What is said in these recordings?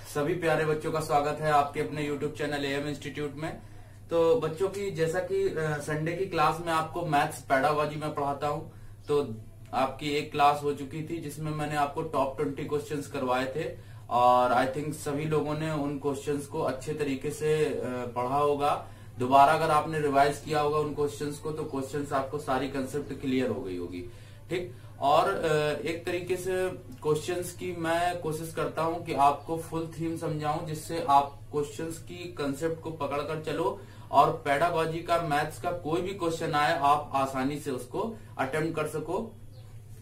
सभी प्यारे बच्चों का स्वागत है आपके अपने YouTube चैनल एएम इंस्टीट्यूट में। तो बच्चों की जैसा कि संडे की क्लास में आपको मैथ्स पेडागॉजी में पढ़ाता हूं, तो आपकी एक क्लास हो चुकी थी जिसमें मैंने आपको टॉप 20 क्वेश्चंस करवाए थे और आई थिंक सभी लोगों ने उन क्वेश्चंस को अच्छे तरीके से पढ़ा होगा। दोबारा अगर आपने रिवाइज किया होगा उन क्वेश्चंस को तो क्वेश्चंस आपको सारी कंसेप्ट क्लियर हो गई होगी। ठीक, और एक तरीके से क्वेश्चंस की मैं कोशिश करता हूं कि आपको फुल थीम समझाऊं, जिससे आप क्वेश्चंस की कंसेप्ट को पकड़कर चलो और पेडागॉजी का मैथ्स का कोई भी क्वेश्चन आए आप आसानी से उसको अटेम्प्ट कर सको।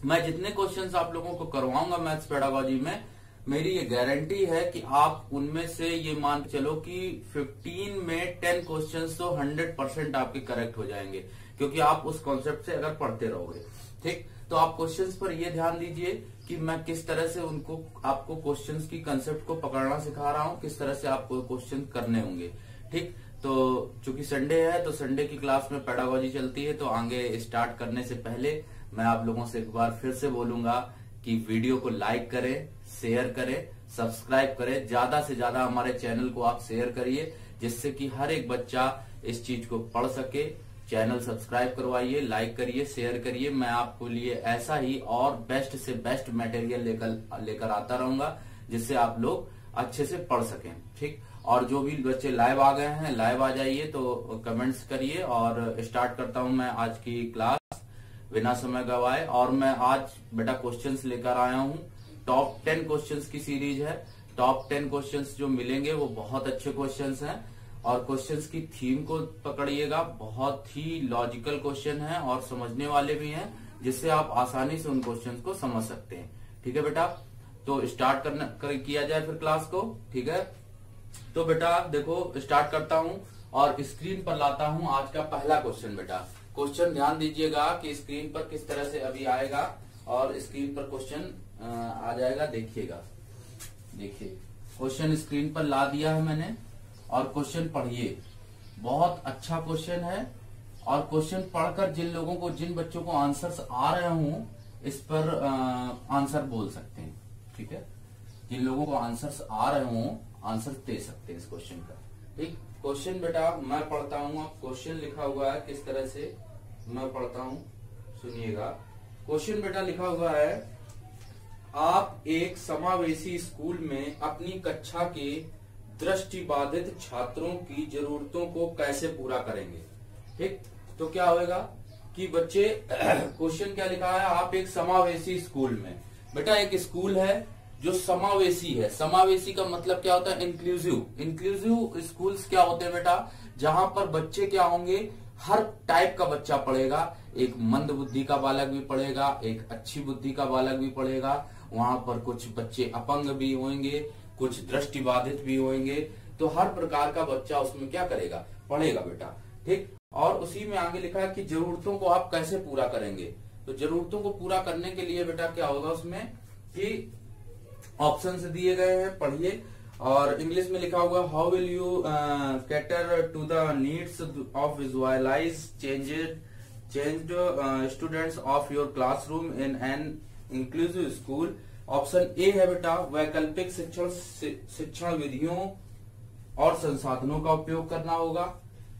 मैं जितने क्वेश्चंस आप लोगों को करवाऊंगा मैथ्स पेडागॉजी में, मेरी ये गारंटी है कि आप उनमें से ये मान के चलो कि 15 में 10 क्वेश्चंस तो 100% आपके करेक्ट हो जाएंगे, क्योंकि आप उस कॉन्सेप्ट से अगर पढ़ते रहोगे। ठीक, तो आप क्वेश्चंस पर ये ध्यान दीजिए कि मैं किस तरह से उनको आपको क्वेश्चंस की कंसेप्ट को पकड़ना सिखा रहा हूँ, किस तरह से आपको क्वेश्चन करने होंगे। ठीक, तो चूंकि संडे है तो संडे की क्लास में पेडागॉजी चलती है, तो आगे स्टार्ट करने से पहले मैं आप लोगों से एक बार फिर से बोलूंगा कि वीडियो को लाइक करें, शेयर करें, सब्सक्राइब करें, ज्यादा से ज्यादा हमारे चैनल को आप शेयर करिए, जिससे कि हर एक बच्चा इस चीज को पढ़ सके। चैनल सब्सक्राइब करवाइए, लाइक करिए, शेयर करिए। मैं आपको लिए ऐसा ही और बेस्ट से बेस्ट मटेरियल लेकर आता रहूंगा, जिससे आप लोग अच्छे से पढ़ सकें। ठीक, और जो भी बच्चे लाइव आ गए हैं लाइव आ जाइए, तो कमेंट्स करिए और स्टार्ट करता हूं मैं आज की क्लास बिना समय गवाए। और मैं आज बेटा क्वेश्चंस लेकर आया हूं, टॉप 10 क्वेश्चंस की सीरीज है। टॉप 10 क्वेश्चंस जो मिलेंगे वो बहुत अच्छे क्वेश्चंस हैं और क्वेश्चंस की थीम को पकड़िएगा। बहुत ही लॉजिकल क्वेश्चन है और समझने वाले भी हैं, जिससे आप आसानी से उन क्वेश्चंस को समझ सकते हैं। ठीक है बेटा, तो स्टार्ट किया जाए फिर क्लास को। ठीक है, तो बेटा देखो स्टार्ट करता हूं और स्क्रीन पर लाता हूं आज का पहला क्वेश्चन। बेटा क्वेश्चन ध्यान दीजिएगा कि स्क्रीन पर किस तरह से अभी आएगा और स्क्रीन पर क्वेश्चन आ जाएगा। देखिएगा, देखिए क्वेश्चन स्क्रीन पर ला दिया है मैंने और क्वेश्चन पढ़िए। बहुत अच्छा क्वेश्चन है और क्वेश्चन पढ़कर जिन बच्चों को आंसर्स आ रहे हों इस पर आंसर बोल सकते हैं। ठीक है, जिन लोगों को आंसर्स आ रहे हों आंसर दे सकते हैं इस क्वेश्चन का। ठीक, क्वेश्चन बेटा मैं पढ़ता हूं, आप क्वेश्चन लिखा हुआ है किस तरह से मैं पढ़ता हूं सुनिएगा। क्वेश्चन बेटा लिखा हुआ है, आप एक समावेशी स्कूल में अपनी कक्षा के दृष्टिबाधित छात्रों की जरूरतों को कैसे पूरा करेंगे। ठीक, तो क्या होगा कि बच्चे क्वेश्चन क्या लिखा है, आप एक समावेशी स्कूल में। बेटा एक स्कूल है जो समावेशी है। समावेशी का मतलब क्या होता है, इंक्लूसिव। इंक्लूसिव स्कूल्स क्या होते हैं बेटा, जहां पर बच्चे क्या होंगे, हर टाइप का बच्चा पढ़ेगा। एक मंद बुद्धि का बालक भी पढ़ेगा, एक अच्छी बुद्धि का बालक भी पढ़ेगा, वहां पर कुछ बच्चे अपंग भी होंगे, कुछ दृष्टिबाधित भी होंगे। तो हर प्रकार का बच्चा उसमें क्या करेगा, पढ़ेगा बेटा। ठीक, और उसी में आगे लिखा है कि जरूरतों को आप कैसे पूरा करेंगे। तो जरूरतों को पूरा करने के लिए बेटा क्या होगा उसमें कि ऑप्शंस दिए गए हैं, पढ़िए। और इंग्लिश में लिखा हुआ, how will you cater to the needs of visualise changed students of your classroom in an inclusive school. Option A है बेटा, वैकल्पिक शिक्षण विधियों और संसाधनों का उपयोग करना होगा।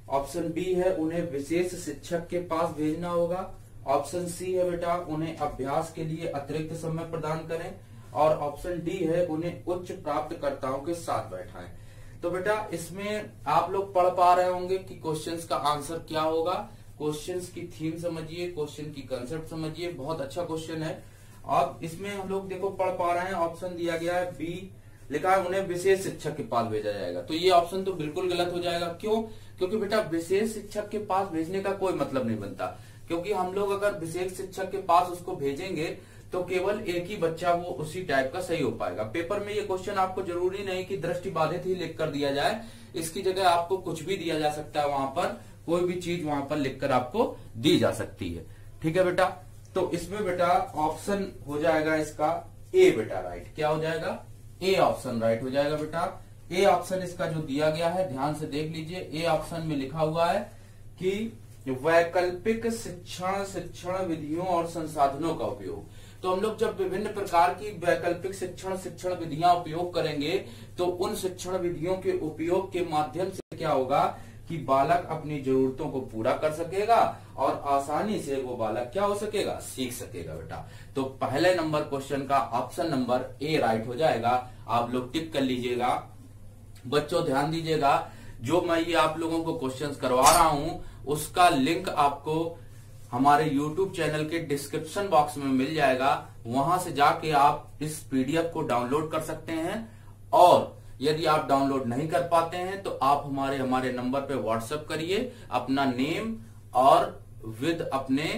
ऑप्शन बी है, उन्हें विशेष शिक्षक के पास भेजना होगा। ऑप्शन सी है बेटा, उन्हें अभ्यास के लिए अतिरिक्त समय प्रदान करें। और ऑप्शन डी है, उन्हें उच्च प्राप्तकर्ताओं के साथ बैठाएं। तो बेटा इसमें आप लोग पढ़ पा रहे होंगे कि क्वेश्चंस का आंसर क्या होगा। क्वेश्चंस की थीम समझिए, क्वेश्चन की कंसेप्ट समझिए, बहुत अच्छा क्वेश्चन है। अब इसमें हम लोग देखो पढ़ पा रहे हैं, ऑप्शन दिया गया है बी, लिखा है उन्हें विशेष शिक्षक के पास भेजा जाएगा। तो ये ऑप्शन तो बिल्कुल गलत हो जाएगा। क्यों? क्योंकि बेटा विशेष शिक्षक के पास भेजने का कोई मतलब नहीं बनता, क्योंकि हम लोग अगर विशेष शिक्षक के पास उसको भेजेंगे तो केवल एक ही बच्चा वो उसी टाइप का सही हो पाएगा। पेपर में ये क्वेश्चन आपको जरूरी नहीं कि दृष्टिबाधित ही लिख कर दिया जाए, इसकी जगह आपको कुछ भी दिया जा सकता है, वहां पर कोई भी चीज वहां पर लिखकर आपको दी जा सकती है। ठीक है बेटा, तो इसमें बेटा ऑप्शन हो जाएगा इसका ए बेटा, राइट। क्या हो जाएगा, ए ऑप्शन राइट हो जाएगा बेटा। ए ऑप्शन इसका जो दिया गया है ध्यान से देख लीजिए। ए ऑप्शन में लिखा हुआ है कि वैकल्पिक शिक्षण विधियों और संसाधनों का उपयोग। तो हम लोग जब विभिन्न प्रकार की वैकल्पिक शिक्षण विधियां उपयोग करेंगे तो उन शिक्षण विधियों के उपयोग के माध्यम से क्या होगा कि बालक अपनी जरूरतों को पूरा कर सकेगा और आसानी से वो बालक क्या हो सकेगा, सीख सकेगा बेटा। तो पहले नंबर क्वेश्चन का ऑप्शन नंबर ए राइट हो जाएगा। आप लोग टिक कर लीजिएगा। बच्चों ध्यान दीजिएगा, जो मैं ये आप लोगों को क्वेश्चंस करवा रहा हूं उसका लिंक आपको हमारे YouTube चैनल के डिस्क्रिप्शन बॉक्स में मिल जाएगा। वहां से जाके आप इस PDF को डाउनलोड कर सकते हैं, और यदि आप डाउनलोड नहीं कर पाते हैं तो आप हमारे नंबर पे व्हाट्सएप करिए अपना नेम और विद अपने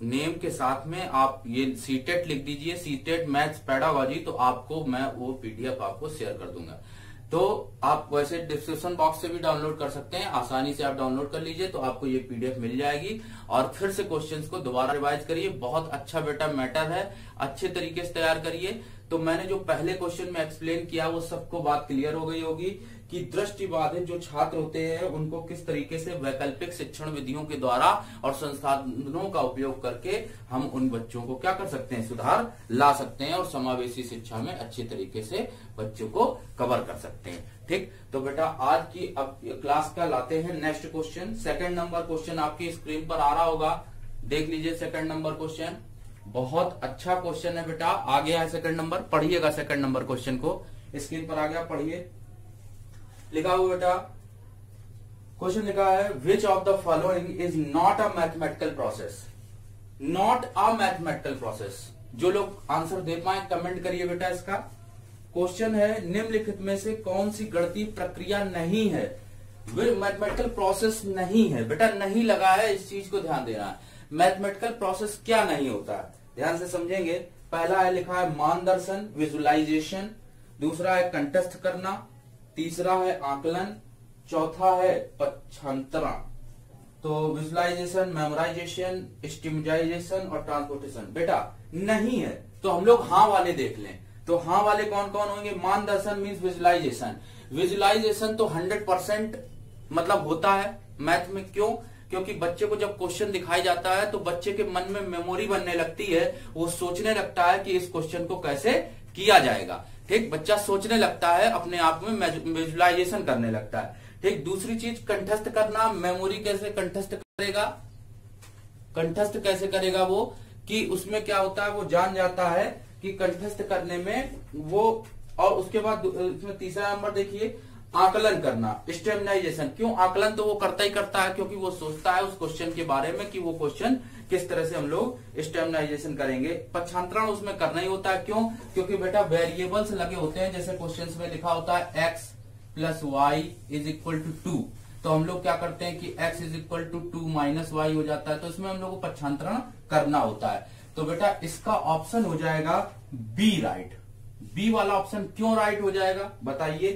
नेम के साथ में आप ये सीटेट लिख दीजिए, सीटेट मैथ्स पेडागॉजी, तो आपको मैं वो PDF आपको शेयर कर दूंगा। तो आप वैसे डिस्क्रिप्शन बॉक्स से भी डाउनलोड कर सकते हैं, आसानी से आप डाउनलोड कर लीजिए तो आपको ये PDF मिल जाएगी। और फिर से क्वेश्चंस को दोबारा रिवाइज करिए, बहुत अच्छा बेटा मैटर है, अच्छे तरीके से तैयार करिए। तो मैंने जो पहले क्वेश्चन में एक्सप्लेन किया वो सबको बात क्लियर हो गई होगी कि दृष्टिबाधित जो छात्र होते हैं उनको किस तरीके से वैकल्पिक शिक्षण विधियों के द्वारा और संसाधनों का उपयोग करके हम उन बच्चों को क्या कर सकते हैं, सुधार ला सकते हैं और समावेशी शिक्षा में अच्छे तरीके से बच्चों को कवर कर सकते हैं। ठीक, तो बेटा आज की अब क्लास का लाते हैं next question. Second number question आपकी स्क्रीन पर आ रहा होगा, देख लीजिए। सेकंड नंबर क्वेश्चन बहुत अच्छा क्वेश्चन है बेटा, आ गया है सेकंड नंबर, पढ़िएगा सेकंड नंबर क्वेश्चन को, स्क्रीन पर आ गया, पढ़िए। लिखा हुआ बेटा, क्वेश्चन लिखा है which of the following is not a mathematical process. Not a mathematical process, जो लोग आंसर दे पाए कमेंट करिए बेटा। इसका क्वेश्चन है निम्नलिखित में से कौन सी गणितीय प्रक्रिया नहीं है, मैथमेटिकल प्रोसेस नहीं है बेटा, नहीं लगा है, इस चीज को ध्यान देना है। मैथमेटिकल प्रोसेस क्या नहीं होता है, ध्यान से समझेंगे। पहला है लिखा है मानदर्शन, विजुअलाइजेशन, दूसरा है कंठस्थ करना, तीसरा है आकलन, चौथा है पक्षांतरण। तो विजुअलाइजेशन, मेमोराइजेशन, स्टिमुलाइजेशन और ट्रांसपोर्टेशन बेटा नहीं है। तो हम लोग हाँ वाले देख लें, तो हाँ वाले कौन कौन होंगे। मानदर्शन मीन्स विजुअलाइजेशन, विजुअलाइजेशन तो 100% मतलब होता है मैथ में। क्यों? क्योंकि बच्चे को जब क्वेश्चन दिखाई जाता है तो बच्चे के मन में मेमोरी बनने लगती है, वो सोचने लगता है कि इस क्वेश्चन को कैसे किया जाएगा। ठीक, बच्चा सोचने लगता है, अपने आप में विजुअलाइजेशन करने लगता है। ठीक, दूसरी चीज कंठस्थ करना, मेमोरी कैसे कंठस्थ करेगा, कंठस्थ कैसे करेगा वो, कि उसमें क्या होता है वो जान जाता है कि कंठस्थ करने में वो। और उसके बाद इसमें तीसरा नंबर देखिए आकलन करना, स्टेमिनाइजेशन। क्यों आकलन तो वो करता ही करता है, क्योंकि वो सोचता है उस क्वेश्चन के बारे में कि वो क्वेश्चन किस तरह से हम लोग स्टेमिनाइजेशन करेंगे। पक्षांतरण उसमें करना ही होता है। क्यों? क्योंकि बेटा वेरिएबल्स लगे होते हैं, जैसे क्वेश्चन में लिखा होता है x plus Y is equal to 2, तो हम लोग क्या करते हैं कि x is equal to 2 minus Y हो जाता है, तो इसमें हम लोग को पक्षांतरण करना होता है। तो बेटा इसका ऑप्शन हो जाएगा बी राइट। बी वाला ऑप्शन क्यों राइट हो जाएगा बताइए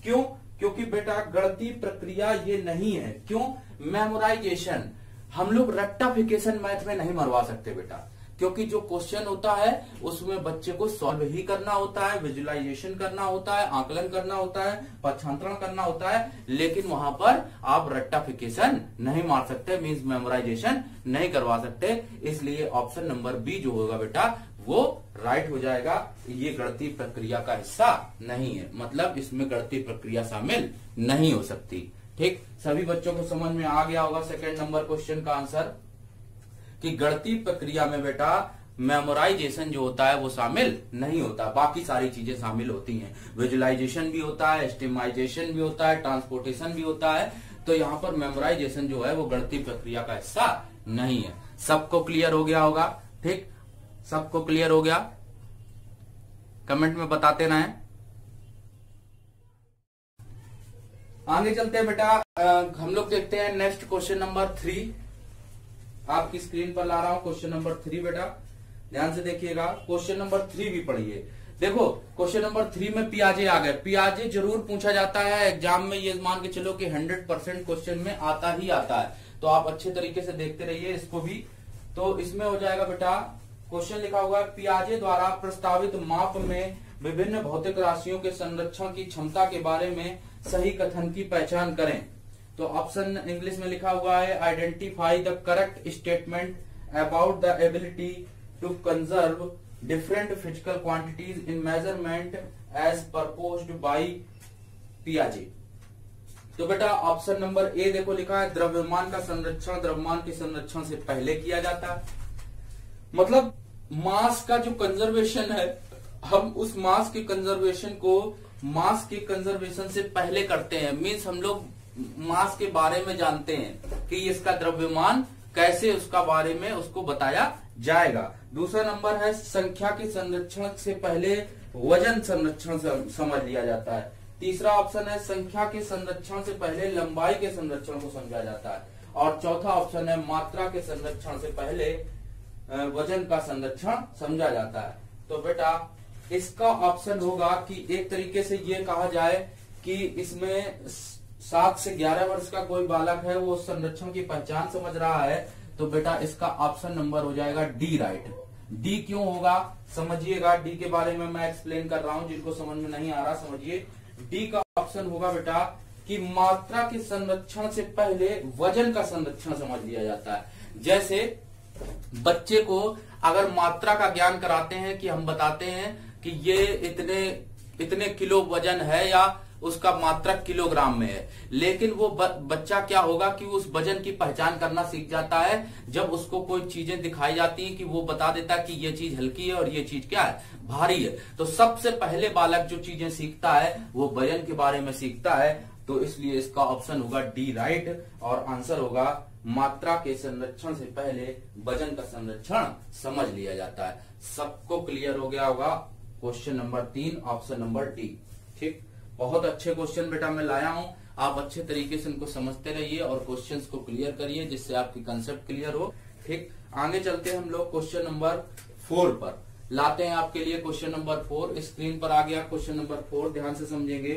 क्यों? क्योंकि बेटा गणितीय प्रक्रिया ये नहीं है। क्यों? मेमोराइजेशन हम लोग रेक्टाफिकेशन मैथ में नहीं मरवा सकते बेटा, क्योंकि जो क्वेश्चन होता है उसमें बच्चे को सॉल्व ही करना होता है, विजुअलाइजेशन करना होता है, आकलन करना होता है, पक्षांतरण करना होता है, लेकिन वहां पर आप रेक्टाफिकेशन नहीं मार सकते, मींस मेमोराइजेशन नहीं करवा सकते। इसलिए ऑप्शन नंबर बी जो होगा बेटा वो राइट हो जाएगा। ये गणितीय प्रक्रिया का हिस्सा नहीं है, मतलब इसमें गणितीय प्रक्रिया शामिल नहीं हो सकती। ठीक, सभी बच्चों को समझ में आ गया होगा सेकंड नंबर क्वेश्चन का आंसर, कि गणितीय प्रक्रिया में बेटा मेमोराइजेशन जो होता है वो शामिल नहीं होता, बाकी सारी चीजें शामिल होती हैं। विजुअलाइजेशन भी होता है, स्टिमाइजेशन भी होता है, ट्रांसपोर्टेशन भी होता है। तो यहाँ पर मेमोराइजेशन जो है वो गणितीय प्रक्रिया का हिस्सा नहीं है। सबको क्लियर हो गया होगा? ठीक, सबको क्लियर हो गया? कमेंट में बताते रहें। आगे चलते हैं बेटा, हम लोग देखते हैं नेक्स्ट क्वेश्चन नंबर 3। आपकी स्क्रीन पर ला रहा हूं क्वेश्चन नंबर 3 बेटा, ध्यान से देखिएगा। क्वेश्चन नंबर 3 भी पढ़िए। देखो क्वेश्चन नंबर 3 में पियाजे आ गए। पियाजे जरूर पूछा जाता है एग्जाम में, ये मान के चलो कि 100% क्वेश्चन में आता ही आता है, तो आप अच्छे तरीके से देखते रहिए इसको भी। तो इसमें हो जाएगा बेटा, क्वेश्चन लिखा हुआ है पियाजे द्वारा प्रस्तावित माप में विभिन्न भौतिक राशियों के संरक्षण की क्षमता के बारे में सही कथन की पहचान करें। तो ऑप्शन इंग्लिश में लिखा हुआ है identify the correct statement about the ability to conserve different physical quantities in measurement as proposed by पियाजे। तो बेटा ऑप्शन नंबर ए देखो लिखा है, द्रव्यमान का संरक्षण द्रव्यमान के संरक्षण से पहले किया जाता है। मतलब मास का जो कंजर्वेशन है, हम उस मास के कंजर्वेशन को मास के कंजर्वेशन से पहले करते हैं। मीन्स हम लोग मास के बारे में जानते हैं कि इसका द्रव्यमान कैसे उसका बारे में उसको बताया जाएगा। दूसरा नंबर है, संख्या के संरक्षण से पहले वजन संरक्षण समझ लिया जाता है। तीसरा ऑप्शन है, संख्या के संरक्षण से पहले लंबाई के संरक्षण को समझा जाता है। और चौथा ऑप्शन है, मात्रा के संरक्षण से पहले वजन का संरक्षण समझा जाता है। तो बेटा इसका ऑप्शन होगा कि एक तरीके से ये कहा जाए कि इसमें 7 से 11 वर्ष का कोई बालक है, वो संरक्षण की पहचान समझ रहा है, तो बेटा इसका ऑप्शन नंबर हो जाएगा डी राइट। डी क्यों होगा समझिएगा, डी के बारे में मैं एक्सप्लेन कर रहा हूं, जिनको समझ में नहीं आ रहा समझिए। डी का ऑप्शन होगा बेटा कि मात्रा के संरक्षण से पहले वजन का संरक्षण समझ लिया जाता है। जैसे बच्चे को अगर मात्रा का ज्ञान कराते हैं कि हम बताते हैं कि ये इतने किलो वजन है या उसका मात्रा किलोग्राम में है, लेकिन वो बच्चा क्या होगा कि उस वजन की पहचान करना सीख जाता है जब उसको कोई चीजें दिखाई जाती हैं कि वो बता देता है कि ये चीज हल्की है और ये चीज क्या है, भारी है। तो सबसे पहले बालक जो चीजें सीखता है वो वजन के बारे में सीखता है। तो इसलिए इसका ऑप्शन होगा डी राइट और आंसर होगा मात्रा के संरक्षण से पहले वजन का संरक्षण समझ लिया जाता है। सबको क्लियर हो गया होगा question number 3 option number D. ठीक, बहुत अच्छे क्वेश्चन बेटा मैं लाया हूं, आप अच्छे तरीके से इनको समझते रहिए और क्वेश्चंस को क्लियर करिए जिससे आपकी कंसेप्ट क्लियर हो। ठीक, आगे चलते हैं हम लोग क्वेश्चन नंबर 4 पर। लाते हैं आपके लिए क्वेश्चन नंबर 4। स्क्रीन पर आ गया क्वेश्चन नंबर 4, ध्यान से समझेंगे।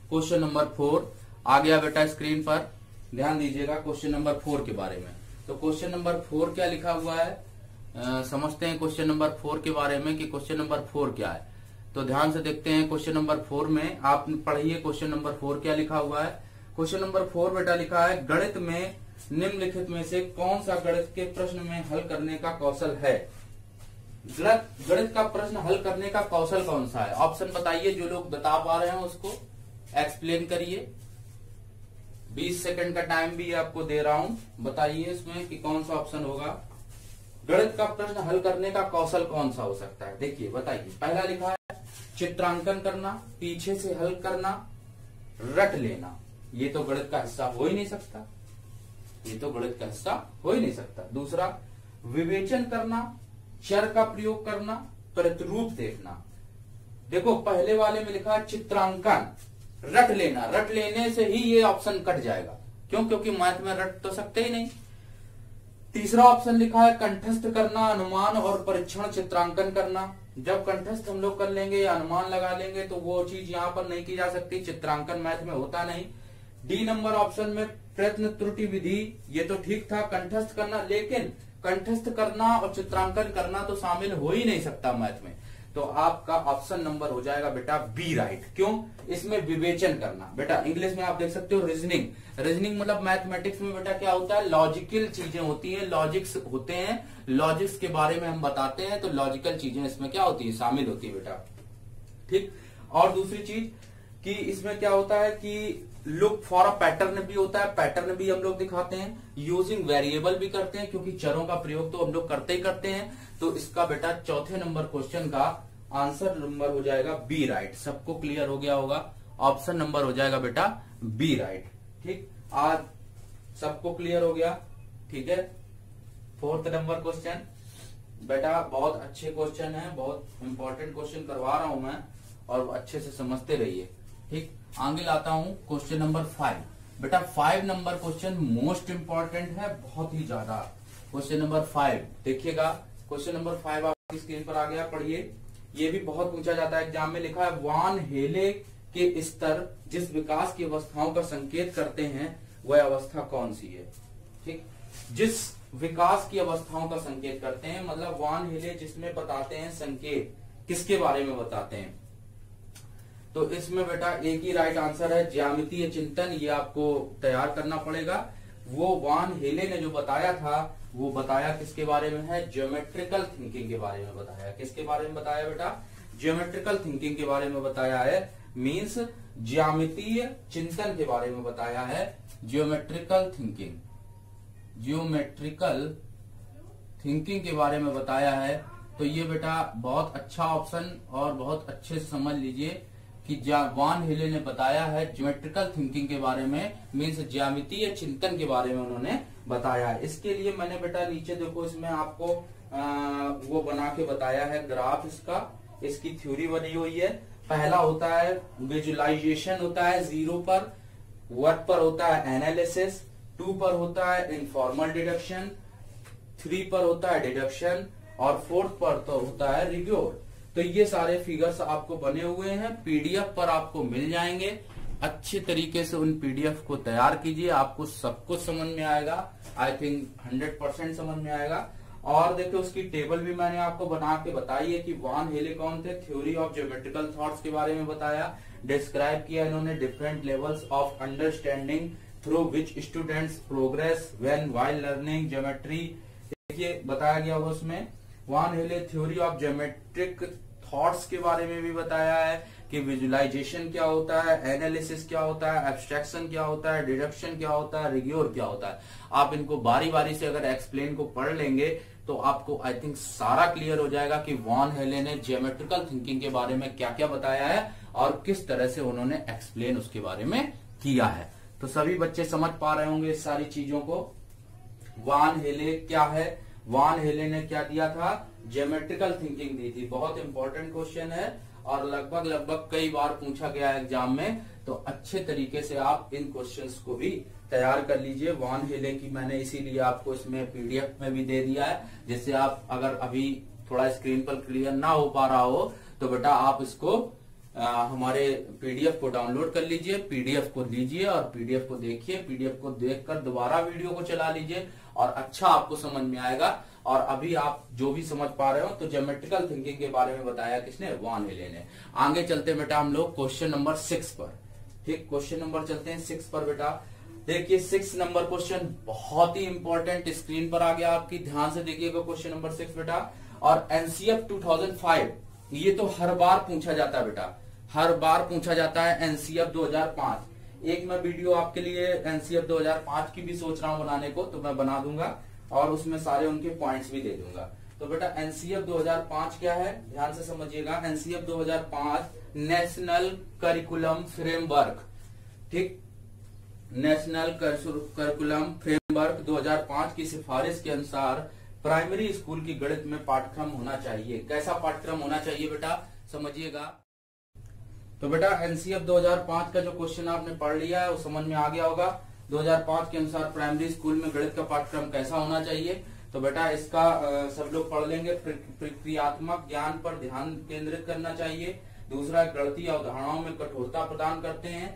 क्वेश्चन नंबर 4 आ गया बेटा स्क्रीन पर, ध्यान दीजिएगा क्वेश्चन नंबर 4 के बारे में। तो क्वेश्चन नंबर 4 क्या लिखा हुआ है, समझते हैं क्वेश्चन नंबर 4 के बारे में कि क्वेश्चन नंबर 4 क्या है। तो ध्यान से देखते हैं क्वेश्चन नंबर 4 में, आप पढ़िए क्वेश्चन नंबर 4 क्या लिखा हुआ है। क्वेश्चन नंबर 4 बेटा लिखा है, गणित में निम्नलिखित में से कौन सा गणित के प्रश्न में हल करने का कौशल है। गणित का प्रश्न हल करने का कौशल कौन सा है, ऑप्शन बताइए। जो लोग बता पा रहे हैं उसको एक्सप्लेन करिए। 20 सेकंड का टाइम भी आपको दे रहा हूं, बताइए इसमें कि कौन सा ऑप्शन होगा। गणित का प्रश्न हल करने का कौशल कौन सा हो सकता है, देखिए बताइए। पहला लिखा है चित्रांकन करना, पीछे से हल करना, रट लेना। ये तो गणित का हिस्सा हो ही नहीं सकता, ये तो गणित का हिस्सा हो ही नहीं सकता। दूसरा विवेचन करना, चर का प्रयोग करना, प्रतिरूप देखना। देखो पहले वाले में लिखा है चित्रांकन, रट लेना, रट लेने से ही ये ऑप्शन कट जाएगा। क्यों? क्योंकि मैथ में रट तो सकते ही नहीं। तीसरा ऑप्शन लिखा है कंठस्थ करना, अनुमान और परीक्षण चित्रांकन करना। जब कंठस्थ हम लोग कर लेंगे या अनुमान लगा लेंगे तो वो चीज यहाँ पर नहीं की जा सकती, चित्रांकन मैथ में होता नहीं। डी नंबर ऑप्शन में प्रयत्न त्रुटि विधि, ये तो ठीक था कंठस्थ करना, लेकिन कंठस्थ करना और चित्रांकन करना तो शामिल हो ही नहीं सकता मैथ में। तो आपका ऑप्शन नंबर हो जाएगा बेटा बी राइट। क्यों? इसमें विवेचन करना। बेटा इंग्लिश में आप देख सकते हो रीजनिंग, रीजनिंग मतलब मैथमेटिक्स में बेटा क्या होता है, लॉजिकल चीजें होती हैं, लॉजिक्स होते हैं, लॉजिक्स के बारे में हम बताते हैं, तो लॉजिकल चीजें इसमें क्या होती है, शामिल होती है बेटा। ठीक, और दूसरी चीज कि इसमें क्या होता है कि लुक फॉर अ पैटर्न भी होता है, पैटर्न भी हम लोग दिखाते हैं, यूजिंग वेरिएबल भी करते हैं, क्योंकि चरों का प्रयोग तो हम लोग करते ही करते हैं। तो इसका बेटा चौथे नंबर क्वेश्चन का आंसर नंबर हो जाएगा बी राइट। सबको क्लियर हो गया होगा, ऑप्शन नंबर हो जाएगा बेटा बी राइट। ठीक, आज सबको क्लियर हो गया। ठीक है, 4th नंबर क्वेश्चन बेटा बहुत अच्छे क्वेश्चन है, बहुत इंपॉर्टेंट क्वेश्चन करवा रहा हूं मैं और अच्छे से समझते रहिए। ठीक, आगे लाता हूं क्वेश्चन नंबर 5। बेटा 5 नंबर क्वेश्चन मोस्ट इंपॉर्टेंट है, बहुत ही ज्यादा। क्वेश्चन नंबर 5 देखिएगा, क्वेश्चन नंबर 5 आपकी स्क्रीन पर आ गया, पढ़िए। ये भी बहुत पूछा जाता है एग्जाम में, लिखा है वान हेले के स्तर जिस विकास की अवस्थाओं का संकेत करते हैं वह अवस्था कौन सी है। ठीक, जिस विकास की अवस्थाओं का संकेत करते हैं, मतलब वान हेले जिसमें बताते हैं संकेत, किसके बारे में बताते हैं। तो इसमें बेटा एक ही राइट आंसर है, ज्यामितीय चिंतन। ये आपको तैयार करना पड़ेगा, वो वान हेले ने जो बताया था वो बताया किसके बारे में है, ज्योमेट्रिकल थिंकिंग के बारे में बताया। किसके बारे में बताया बेटा, ज्योमेट्रिकल थिंकिंग के बारे में बताया है, मीन्स ज्यामितीय चिंतन के बारे में बताया है। ज्योमेट्रिकल थिंकिंग के बारे में बताया है। तो ये बेटा बहुत अच्छा ऑप्शन और बहुत अच्छे से समझ लीजिए कि वान हेले ने बताया है ज्योमेट्रिकल थिंकिंग के बारे में, मीन्स ज्यामितीय चिंतन के बारे में उन्होंने बताया है। इसके लिए मैंने बेटा नीचे देखो इसमें आपको वो बना के बताया है ग्राफ, इसकी थ्योरी बनी हुई है। पहला होता है विजुअलाइजेशन होता है 0 पर, 1 पर होता है एनालिसिस, 2 पर होता है इनफॉर्मल डिडक्शन, 3 पर होता है डिडक्शन और 4th पर तो होता है रिग्योर। तो ये सारे फिगर्स आपको बने हुए हैं, पीडीएफ पर आपको मिल जाएंगे। अच्छे तरीके से उन पीडीएफ को तैयार कीजिए, आपको सब कुछ समझ में आएगा। आई थिंक 100% समझ में आएगा। और देखिए उसकी टेबल भी मैंने आपको बना के बताई है कि वान हेले कौन थे, थ्योरी ऑफ ज्योमेट्रिकल थॉट्स के बारे में बताया, डिस्क्राइब किया इन्होंने different levels of understanding through which students progress when while learning geometry. देखिए बताया गया होगा उसमें। वान हेले थ्योरी ऑफ ज्योमेट्रिक थॉट्स के बारे में भी बताया है कि विजुअलाइजेशन क्या होता है, एनालिसिस क्या होता है, एब्स्ट्रैक्शन क्या होता है, डिडक्शन क्या होता है, रिग्योर क्या होता है। आप इनको बारी बारी से अगर एक्सप्लेन को पढ़ लेंगे तो आपको आई थिंक सारा क्लियर हो जाएगा कि वान हेले ने ज्योमेट्रिकल थिंकिंग के बारे में क्या क्या बताया है और किस तरह से उन्होंने एक्सप्लेन उसके बारे में किया है। तो सभी बच्चे समझ पा रहे होंगे इस सारी चीजों को। वान हेले क्या है, वान हेले ने क्या दिया था, ज्योमेट्रिकल थिंकिंग दी थी। बहुत इंपॉर्टेंट क्वेश्चन है और लगभग कई बार पूछा गया है एग्जाम में, तो अच्छे तरीके से आप इन क्वेश्चंस को भी तैयार कर लीजिए। वान हेले की मैंने इसीलिए आपको इसमें पीडीएफ में भी दे दिया है, जिससे आप अगर अभी थोड़ा स्क्रीन पर क्लियर ना हो पा रहा हो तो बेटा आप इसको हमारे पीडीएफ को डाउनलोड कर लीजिए, पीडीएफ को लीजिए और पीडीएफ को देखिए। पीडीएफ को देखकर दोबारा वीडियो को चला लीजिए और अच्छा आपको समझ में आएगा। और अभी आप जो भी समझ पा रहे हो तो ज्योमेट्रिकल थिंकिंग के बारे में बताया किसने, वान हेले ने। आगे चलते बेटा हम लोग क्वेश्चन नंबर 6 पर। ठीक, क्वेश्चन नंबर चलते हैं 6 पर बेटा। देखिए 6 नंबर क्वेश्चन बहुत ही इंपॉर्टेंट, स्क्रीन पर आ गया आपकी, ध्यान से देखिएगा क्वेश्चन नंबर 6 बेटा। और एनसीएफ 2005 ये तो हर बार पूछा जाता है बेटा, हर बार पूछा जाता है एनसीएफ 2005। एक मैं वीडियो आपके लिए एनसीएफ 2005 की भी सोच रहा हूं बनाने को, तो मैं बना दूंगा और उसमें सारे उनके पॉइंट्स भी दे दूंगा। तो बेटा एनसीएफ 2005 क्या है, ध्यान से समझिएगा। एनसीएफ 2005 नेशनल करिकुलम फ्रेमवर्क, ठीक, नेशनल करिकुलम फ्रेमवर्क 2005 की सिफारिश के अनुसार प्राइमरी स्कूल की गणित में पाठ्यक्रम होना चाहिए। कैसा पाठ्यक्रम होना चाहिए बेटा, समझिएगा। तो बेटा एनसीएफ 2005 का जो क्वेश्चन आपने पढ़ लिया है वो समझ में आ गया होगा। 2005 के अनुसार प्राइमरी स्कूल में गणित का पाठ्यक्रम कैसा होना चाहिए। तो बेटा इसका सब लोग पढ़ लेंगे। प्रक्रियात्मक ज्ञान पर ध्यान केंद्रित करना चाहिए। दूसरा, गणितीय अवधारणाओं में कठोरता प्रदान करते हैं।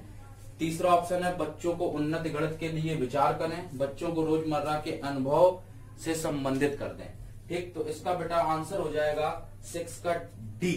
तीसरा ऑप्शन है बच्चों को उन्नत गणित के लिए विचार करें, बच्चों को रोजमर्रा के अनुभव से संबंधित कर दें। ठीक, तो इसका बेटा आंसर हो जाएगा 6 का डी।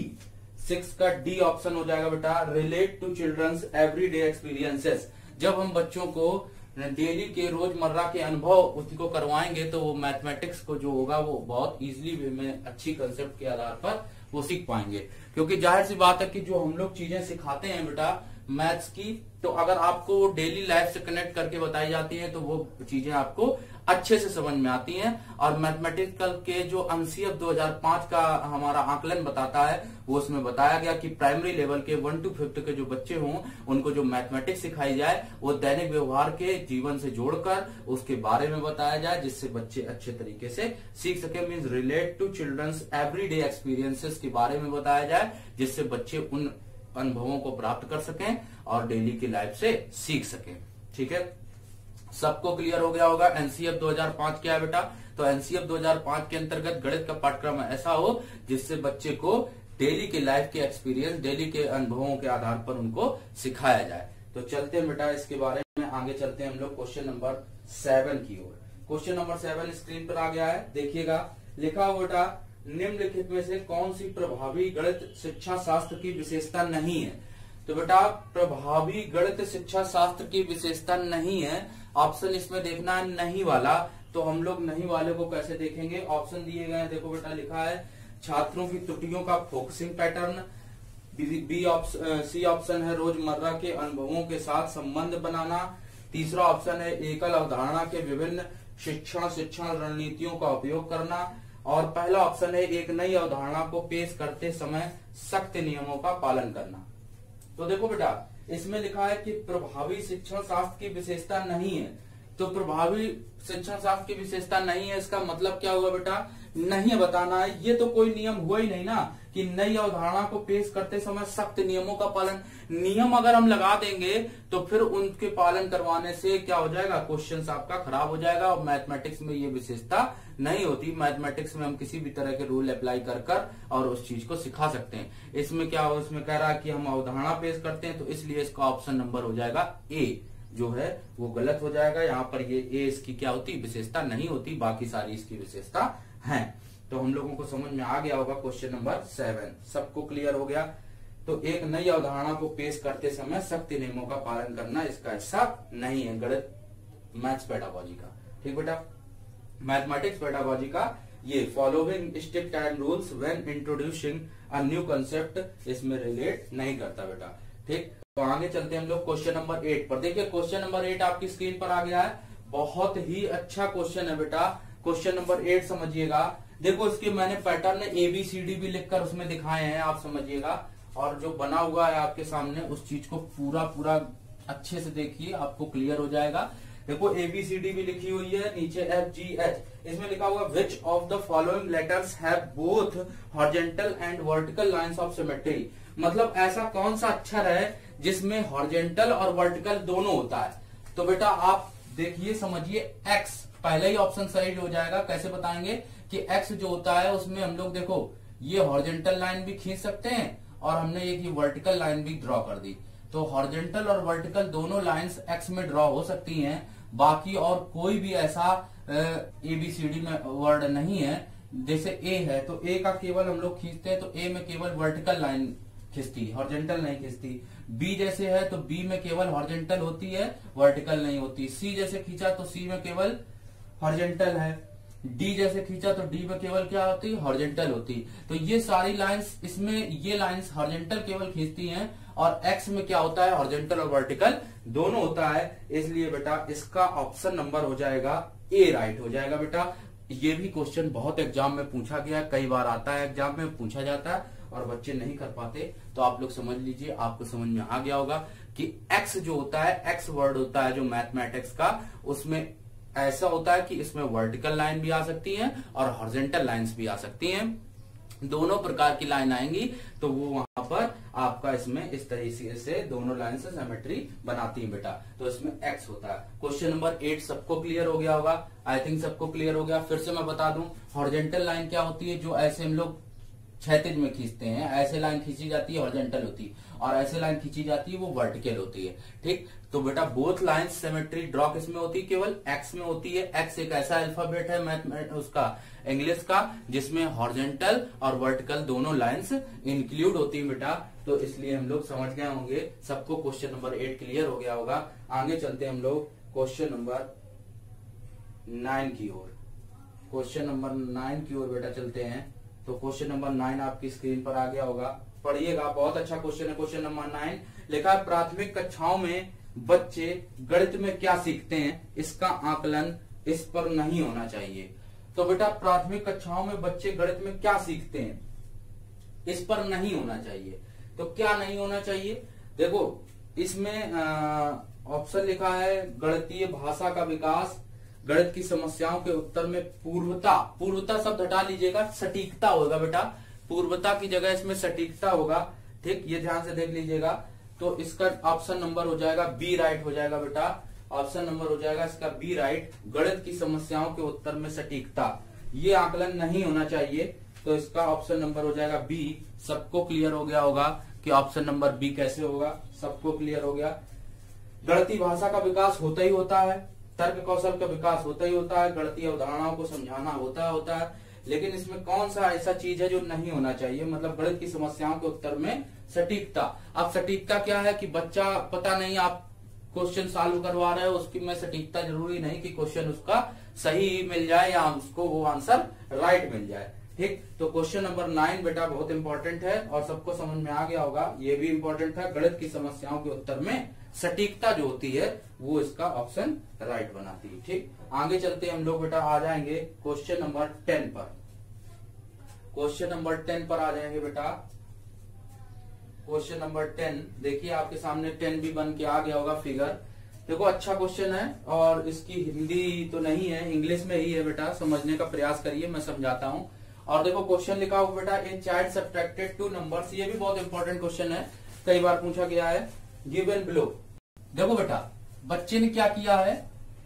6 का डी ऑप्शन हो जाएगा बेटा, relate to childrens everyday experiences. जब हम बच्चों को डेली के रोजमर्रा के अनुभव उसको करवाएंगे तो वो मैथमेटिक्स को जो होगा वो बहुत इजीली वे में अच्छी कंसेप्ट के आधार पर वो सीख पाएंगे। क्योंकि जाहिर सी बात है कि जो हम लोग चीजें सिखाते हैं बेटा मैथ्स की, तो अगर आपको डेली लाइफ से कनेक्ट करके बताई जाती है तो वो चीजें आपको अच्छे से समझ में आती हैं। और मैथमेटिकल के जो एनसीएफ 2005 का हमारा आकलन बताता है वो उसमें बताया गया कि प्राइमरी लेवल के 1 to 5 के जो बच्चे हों उनको जो मैथमेटिक्स सिखाई जाए वो दैनिक व्यवहार के जीवन से जोड़कर उसके बारे में बताया जाए, जिससे बच्चे अच्छे तरीके से सीख सके। Means relate to childrens everyday experiences के बारे में बताया जाए, जिससे बच्चे उन अनुभवों को प्राप्त कर सकें और डेली की लाइफ से सीख सकें। ठीक है, सबको क्लियर हो गया होगा एनसीएफ 2005 क्या है बेटा। तो एनसीएफ 2005 के अंतर्गत गणित का पाठ्यक्रम ऐसा हो जिससे बच्चे को डेली के लाइफ के एक्सपीरियंस, डेली के अनुभवों के आधार पर उनको सिखाया जाए। तो चलते हैं बेटा इसके बारे में आगे चलते हैं हम लोग क्वेश्चन नंबर 7 की ओर। क्वेश्चन नंबर 7 स्क्रीन पर आ गया है, देखिएगा। लिखा हुआ बेटा निम्नलिखित में से कौन सी प्रभावी गणित शिक्षा शास्त्र की विशेषता नहीं है। तो बेटा प्रभावी गणित शिक्षा शास्त्र की विशेषता नहीं है, ऑप्शन इसमें देखना है नहीं वाला। तो हम लोग नहीं वाले को कैसे देखेंगे, ऑप्शन दिए गए हैं, देखो बेटा लिखा है छात्रों की त्रुटियों का फोकसिंग पैटर्न। सी ऑप्शन है रोजमर्रा के अनुभवों के साथ संबंध बनाना। तीसरा ऑप्शन है एकल अवधारणा के विभिन्न शिक्षण रणनीतियों का उपयोग करना। और पहला ऑप्शन है एक नई अवधारणा को पेश करते समय सख्त नियमों का पालन करना। तो देखो बेटा इसमें लिखा है कि प्रभावी शिक्षण शास्त्र की विशेषता नहीं है। तो प्रभावी शिक्षण शास्त्र की विशेषता नहीं है, इसका मतलब क्या हुआ बेटा, नहीं बताना है। ये तो कोई नियम हुआ ही नहीं ना कि नई अवधारणा को पेश करते समय सख्त नियमों का पालन। नियम अगर हम लगा देंगे तो फिर उनके पालन करवाने से क्या हो जाएगा, क्वेश्चन आपका खराब हो जाएगा। और मैथमेटिक्स में ये विशेषता नहीं होती। मैथमेटिक्स में हम किसी भी तरह के रूल अप्लाई कर और उस चीज को सिखा सकते हैं। इसमें क्या हो, इसमें कह रहा है कि हम अवधारणा पेश करते हैं, तो इसलिए इसका ऑप्शन नंबर हो जाएगा ए जो है वो गलत हो जाएगा। यहाँ पर ये ए इसकी क्या होती, विशेषता नहीं होती, बाकी सारी इसकी विशेषता है। तो हम लोगों को समझ में आ गया होगा। क्वेश्चन नंबर 7 सबको क्लियर हो गया। तो एक नई अवधारणा को पेश करते समय सख्त नियमों का पालन करना इसका हिस्सा नहीं है गणित मैथ्स पेडागोजी का। ठीक बेटा, मैथमेटिक्स पेडागोजी का ये following strict and rules when introducing a new concept इसमें रिलेट नहीं करता बेटा। ठीक, तो आगे चलते हैं हम लोग क्वेश्चन नंबर 8 पर। देखिए क्वेश्चन नंबर 8 आपकी स्क्रीन पर आ गया है। बहुत ही अच्छा क्वेश्चन है बेटा। क्वेश्चन नंबर 8 समझिएगा। देखो इसके मैंने पैटर्न ABCD भी लिखकर उसमें दिखाए हैं, आप समझिएगा। और जो बना हुआ है आपके सामने उस चीज को पूरा अच्छे से देखिए, आपको क्लियर हो जाएगा। देखो ABCD भी लिखी हुई है, नीचे FGH इसमें लिखा हुआ which of the following letters have both horizontal and vertical lines of symmetry. मतलब ऐसा कौन सा अक्षर है जिसमें हॉरिजॉन्टल और वर्टिकल दोनों होता है। तो बेटा आप देखिए समझिए, X पहले ही ऑप्शन सही हो जाएगा। कैसे बताएंगे कि X जो होता है उसमें हम लोग देखो ये हॉरिजॉन्टल लाइन भी खींच सकते हैं और हमने एक वर्टिकल लाइन भी ड्रॉ कर दी। तो हॉरिजॉन्टल और वर्टिकल दोनों लाइंस X में ड्रॉ हो सकती हैं। बाकी और कोई भी ऐसा ABCD में वर्ड नहीं है। जैसे A है तो A का केवल हम लोग खींचते हैं तो A में केवल वर्टिकल लाइन खींचती है, हॉरिजॉन्टल नहीं खींचती। B जैसे है तो B में केवल हॉरिजॉन्टल होती है, वर्टिकल नहीं होती। C जैसे खींचा तो C में केवल हॉरिजॉन्टल है। D जैसे खींचा तो D में केवल क्या होती है, हॉरिजॉन्टल होती। तो ये सारी लाइंस इसमें ये लाइंस हॉरिजॉन्टल केवल खींचती हैं और X में क्या होता है, हॉरिजॉन्टल और वर्टिकल दोनों होता है। इसलिए बेटा इसका ऑप्शन नंबर हो जाएगा ए राइट हो जाएगा बेटा। ये भी क्वेश्चन बहुत एग्जाम में पूछा गया है, कई बार आता है एग्जाम में पूछा जाता है और बच्चे नहीं कर पाते। तो आप लोग समझ लीजिए, आपको समझ में आ गया होगा कि X जो होता है, X वर्ड होता है जो मैथमेटिक्स का, उसमें ऐसा होता है कि इसमें वर्टिकल लाइन भी आ सकती है और हॉरिजॉन्टल लाइंस भी आ सकती हैं। दोनों प्रकार की लाइन आएंगी तो वो वहां पर आपका इसमें इस तरीके से दोनों लाइन से सिमेट्री बनाती है बेटा। तो इसमें X होता है। क्वेश्चन नंबर 8 सबको क्लियर हो गया होगा, आई थिंक सबको क्लियर हो गया। फिर से मैं बता दूं, हॉरिजॉन्टल लाइन क्या होती है, जो ऐसे हम लोग क्षैतिज में खींचते हैं, ऐसे लाइन खींची जाती है हॉरिजॉन्टल होती है, और ऐसे लाइन खींची जाती है वो वर्टिकल होती है। ठीक, तो बेटा बोथ लाइंस सिमेट्री ड्रॉ किसमें होती है, केवल X में होती है। X एक ऐसा अल्फाबेट है मैथ उसका इंग्लिश का जिसमें हॉरिजॉन्टल और वर्टिकल दोनों लाइंस इंक्लूड होती है बेटा। तो इसलिए हम लोग समझ गए होंगे, सबको क्वेश्चन नंबर 8 क्लियर हो गया होगा। आगे चलते हैं हम लोग क्वेश्चन नंबर 9 की ओर। क्वेश्चन नंबर 9 की ओर बेटा चलते हैं। तो क्वेश्चन नंबर 9 आपकी स्क्रीन पर आ गया होगा, पढ़िएगा, बहुत अच्छा क्वेश्चन है। क्वेश्चन नंबर 9 लिखा है प्राथमिक कक्षाओं में बच्चे गणित में क्या सीखते हैं, इसका आकलन इस पर नहीं होना चाहिए। तो बेटा प्राथमिक कक्षाओं में बच्चे गणित में क्या सीखते हैं, इस पर नहीं होना चाहिए। तो क्या नहीं होना चाहिए, देखो इसमें ऑप्शन लिखा है गणितीय भाषा का विकास, गणित की समस्याओं के उत्तर में पूर्वता, पूर्वता शब्द हटा लीजिएगा, सटीकता होगा बेटा, पूर्वता की जगह इसमें सटीकता होगा। ठीक, ये ध्यान से देख लीजिएगा। तो इसका ऑप्शन नंबर हो जाएगा बी राइट हो जाएगा बेटा। ऑप्शन नंबर हो जाएगा इसका बी राइट, गणित की समस्याओं के उत्तर में सटीकता, ये आकलन नहीं होना चाहिए। तो इसका ऑप्शन नंबर हो जाएगा बी। सबको क्लियर हो गया होगा कि ऑप्शन नंबर बी कैसे होगा, सबको क्लियर हो गया। गणितीय भाषा का विकास होता ही होता है, तर्क कौशल का विकास होता ही होता है, गणितीय अवधारणाओं को समझाना होता है, लेकिन इसमें कौन सा ऐसा चीज है जो नहीं होना चाहिए, मतलब गणित की समस्याओं के उत्तर में सटीकता। अब सटीकता क्या है कि बच्चा पता नहीं आप क्वेश्चन सॉल्व करवा रहे हो उसकी में सटीकता जरूरी नहीं कि क्वेश्चन उसका सही मिल जाए या उसको वो आंसर राइट मिल जाए। ठीक, तो क्वेश्चन नंबर 9 बेटा बहुत इंपॉर्टेंट है और सबको समझ में आ गया होगा। ये भी इंपॉर्टेंट था, गणित की समस्याओं के उत्तर में सटीकता जो होती है वो इसका ऑप्शन राइट बनाती है। ठीक, आगे चलते हम लोग बेटा आ जाएंगे क्वेश्चन नंबर 10 पर। क्वेश्चन नंबर 10 पर आ जाएंगे बेटा। क्वेश्चन नंबर 10 देखिए आपके सामने 10 भी बन के आ गया होगा फिगर। देखो अच्छा क्वेश्चन है और इसकी हिंदी तो नहीं है, इंग्लिश में ही है बेटा, समझने का प्रयास करिए, मैं समझाता हूँ। और देखो क्वेश्चन लिखा हुआ बेटा, ए चाइल्ड सब्ट्रैक्टेड 2 नंबर्स, ये भी बहुत इंपॉर्टेंट क्वेश्चन है, कई बार पूछा गया है। गिवन बिलो, देखो बेटा बच्चे ने क्या किया है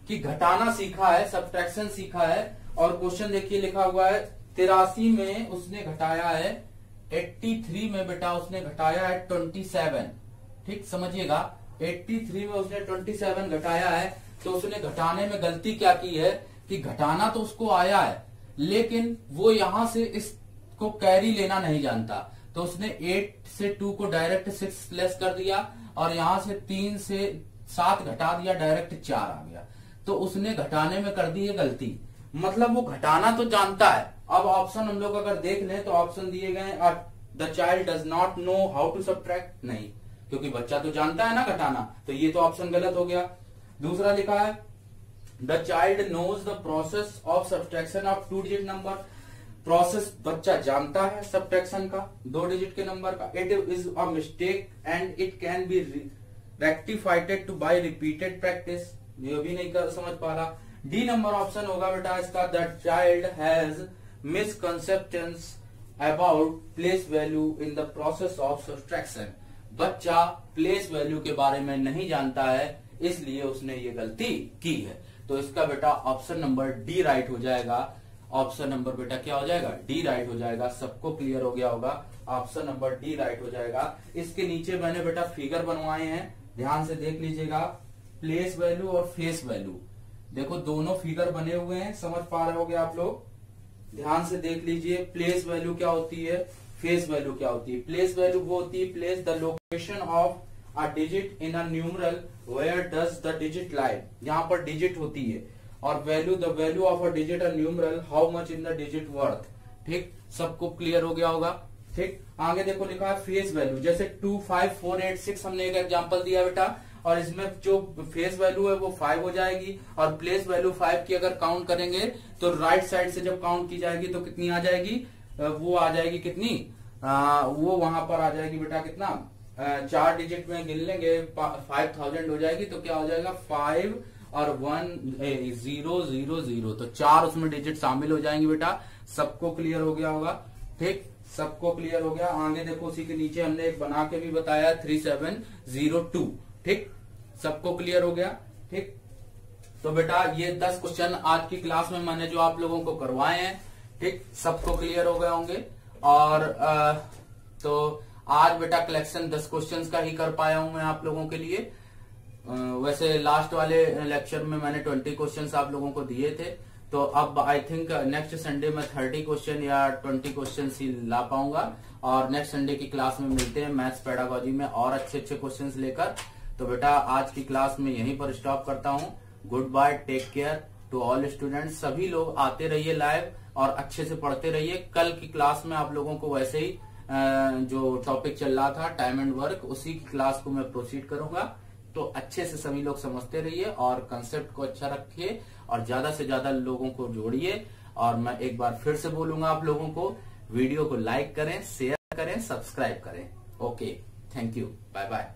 कि घटाना सीखा है, सब्ट्रैक्शन सीखा है और क्वेश्चन देखिए लिखा हुआ है 83 में उसने घटाया है 83 में बेटा उसने घटाया है 27। ठीक समझिएगा, 83 में उसने 27 घटाया है तो उसने घटाने में गलती क्या की है कि घटाना तो उसको आया है लेकिन वो यहां से इसको कैरी लेना नहीं जानता, तो उसने 8 से 2 को डायरेक्ट 6 लेस कर दिया और यहां से 3 से 7 घटा दिया, डायरेक्ट 4 आ गया, तो उसने घटाने में कर दी है गलती। मतलब वो घटाना तो जानता है। अब ऑप्शन हम लोग अगर देख लें तो ऑप्शन दिए गए the child does not know how to subtract, नहीं, क्योंकि बच्चा तो जानता है ना घटाना, तो ये तो ऑप्शन गलत हो गया। दूसरा लिखा है the child knows the process of subtraction of 2 digit number, process बच्चा जानता है सब्ट्रैक्शन का 2 डिजिट के नंबर का। It is a mistake and it can be rectified by repeated practice, ये भी नहीं कर समझ पा रहा। डी नंबर ऑप्शन होगा बेटा इसका, the child has misconceptions about place value in the process of subtraction, बच्चा प्लेस वैल्यू के बारे में नहीं जानता है इसलिए उसने ये गलती की है। तो इसका बेटा ऑप्शन नंबर डी राइट हो जाएगा। ऑप्शन नंबर बेटा क्या हो जाएगा, डी राइट हो जाएगा। सबको क्लियर हो गया होगा, ऑप्शन नंबर डी राइट हो जाएगा। इसके नीचे मैंने बेटा फिगर बनवाए हैं, ध्यान से देख लीजिएगा, प्लेस वैल्यू और फेस वैल्यू। देखो दोनों फिगर बने हुए हैं, समझ पा रहे होगे आप लोग, ध्यान से देख लीजिए। प्लेस वैल्यू क्या होती है, फेस वैल्यू क्या होती है। प्लेस वैल्यू वो होती है place the location of a digit in a numeral where does the digit lie, यहाँ पर डिजिट होती है। और value the value of a digit a numeral how much in the digit worth. ठीक, सबको क्लियर हो गया होगा। ठीक, आगे देखो लिखा है फेस वैल्यू, जैसे 2, 5, 4, 8, 6 हमने एक एग्जांपल दिया बेटा, और इसमें जो फेस वैल्यू है वो 5 हो जाएगी और प्लेस वैल्यू 5 की अगर काउंट करेंगे तो राइट साइड से जब काउंट की जाएगी तो कितनी आ जाएगी, वो आ जाएगी कितनी, वो वहां पर आ जाएगी बेटा कितना, 4 डिजिट में गिन लेंगे 5000 हो जाएगी, तो क्या हो जाएगा 5 और 1 0 0 0, तो 4 उसमें डिजिट शामिल हो जाएंगे बेटा। सबको क्लियर हो गया होगा। ठीक, सबको क्लियर हो गया। आगे देखो उसी के नीचे हमने एक बना के भी बताया 3702। ठीक, सबको क्लियर हो गया। ठीक, तो बेटा ये 10 क्वेश्चन आज की क्लास में मैंने जो आप लोगों को करवाए हैं, ठीक, सबको क्लियर हो गए होंगे। और तो आज बेटा कलेक्शन 10 क्वेश्चंस का ही कर पाया हूं मैं आप लोगों के लिए। वैसे लास्ट वाले लेक्चर में मैंने 20 क्वेश्चंस आप लोगों को दिए थे, तो अब आई थिंक नेक्स्ट संडे में 30 क्वेश्चन या 20 क्वेश्चंस ही ला पाऊंगा। और नेक्स्ट संडे की क्लास में मिलते हैं मैथ्स पेडागोजी में और अच्छे अच्छे क्वेश्चंस लेकर। तो बेटा आज की क्लास में यहीं पर स्टॉप करता हूं। Goodbye, take care to all students. सभी लोग आते रहिए लाइव और अच्छे से पढ़ते रहिए। कल की क्लास में आप लोगों को वैसे ही जो टॉपिक चल रहा था टाइम एंड वर्क, उसी की क्लास को मैं प्रोसीड करूंगा। तो अच्छे से सभी लोग समझते रहिए और कंसेप्ट को अच्छा रखिए और ज्यादा से ज्यादा लोगों को जोड़िए। और मैं एक बार फिर से बोलूंगा आप लोगों को, वीडियो को लाइक करें, शेयर करें, सब्सक्राइब करें। Okay, thank you, bye bye.